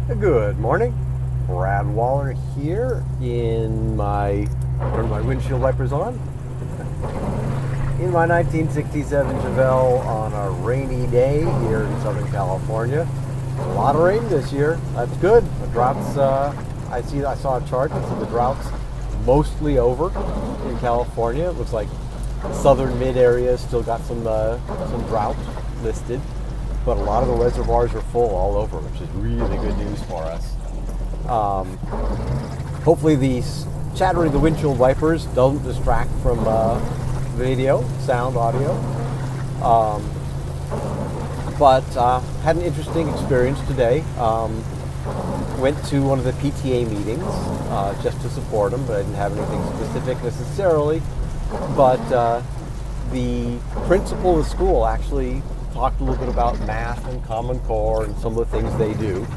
Good morning. Brad Waller here in my, turn my windshield wipers on, in my 1967 Chevelle on a rainy day here in Southern California. A lot of rain this year. That's good. The droughts, I saw a chart that said the drought's mostly over in California. It looks like southern mid areas still got some drought listed, but a lot of the reservoirs are full all over, which is really good news for us. Hopefully these chattering the windshield wipers don't distract from video, sound, audio. But had an interesting experience today. Went to one of the PTA meetings just to support them, but I didn't have anything specific necessarily. But the principal of the school actually talked a little bit about math and Common Core and some of the things they do,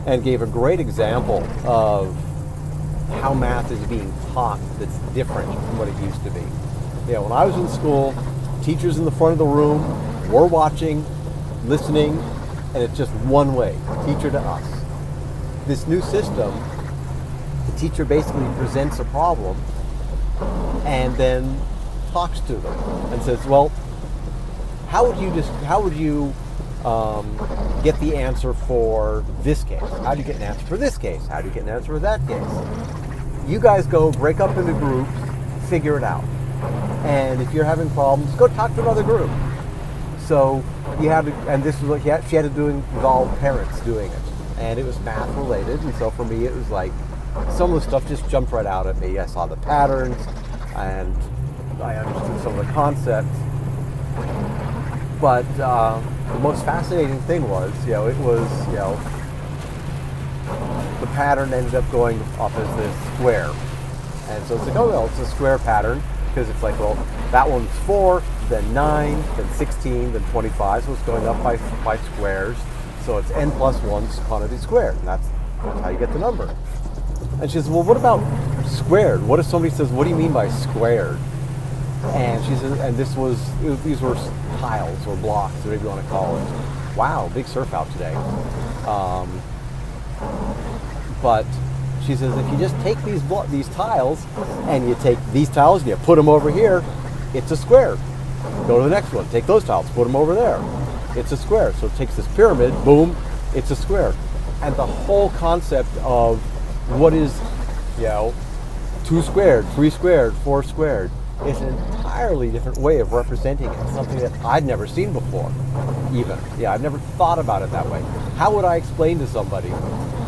and gave a great example of how math is being taught that's different from what it used to be. When I was in school, teachers in the front of the room were watching, listening, and it's just one way, teacher to us. This new system, the teacher basically presents a problem and then talks to them and says, well, how would you get the answer for this case? How do you get an answer for this case? How do you get an answer for that case? You guys go break up into groups, figure it out. And if you're having problems, go talk to another group. So you had to, and this was what she had to do involve parents doing it. And it was math related, and so for me it was like some of the stuff just jumped right out at me. I saw the patterns and I understood some of the concepts. But the most fascinating thing was, the pattern ended up going off as this square. And so it's like, oh, well, it's a square pattern, because it's like, well, that one's 4, then 9, then 16, then 25, so it's going up by squares. So it's n plus 1 quantity squared, and that's how you get the number. And she says, well, what about squared? What if somebody says, what do you mean by squared? And she says, and these were tiles or blocks, whatever you want to call it. Wow, big surf out today. But she says, if you just take these tiles and you take these tiles and you put them over here, it's a square. Go to the next one, take those tiles, put them over there. It's a square. So it takes this pyramid, boom, it's a square. And the whole concept of what is, 2 squared, 3 squared, 4 squared, is an entirely different way of representing it. Something that I'd never seen before, even. I've never thought about it that way. How would I explain to somebody,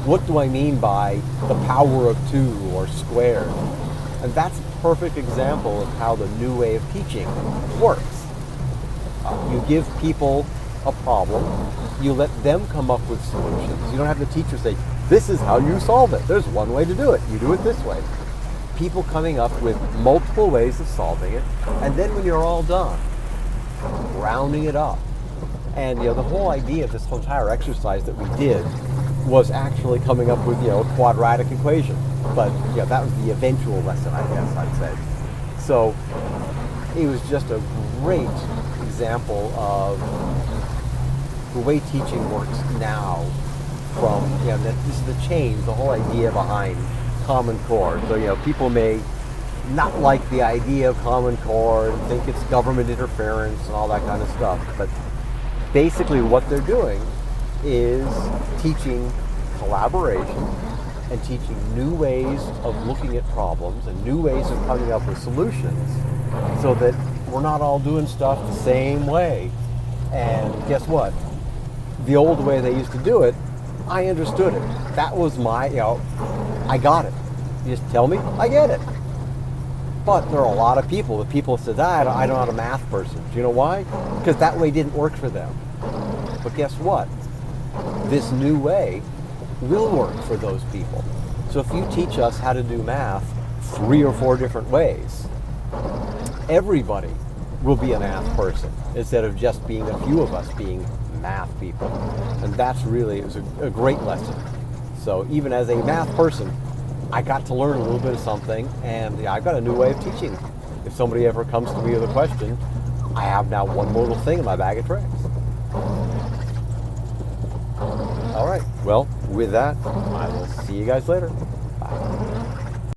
what do I mean by the power of 2 or squared? And that's a perfect example of how the new way of teaching works. You give people a problem, you let them come up with solutions. You don't have the teacher say, this is how you solve it. There's one way to do it. You do it this way. People coming up with multiple ways of solving it, and then when you're all done, rounding it up. And the whole idea of this whole entire exercise that we did was actually coming up with a quadratic equation. But that was the eventual lesson, I guess I'd say. So it was just a great example of the way teaching works now. From that this is the change, the whole idea behind Common Core. So people may not like the idea of Common Core and think it's government interference and all that kind of stuff. But basically what they're doing is teaching collaboration and teaching new ways of looking at problems and new ways of coming up with solutions, so that we're not all doing stuff the same way. And guess what? The old way they used to do it, I understood it. That was my, I got it. You just tell me, I get it. But there are a lot of people, said, I'm not a math person. Do you know why? Because that way didn't work for them. But guess what? This new way will work for those people. So if you teach us how to do math 3 or 4 different ways, everybody will be a math person, instead of just being a few of us being math people. And that's really, it was a great lesson. So even as a math person, I got to learn a little bit of something, and I've got a new way of teaching. If somebody ever comes to me with a question, I have now one more little thing in my bag of tricks. All right, well, with that, I will see you guys later.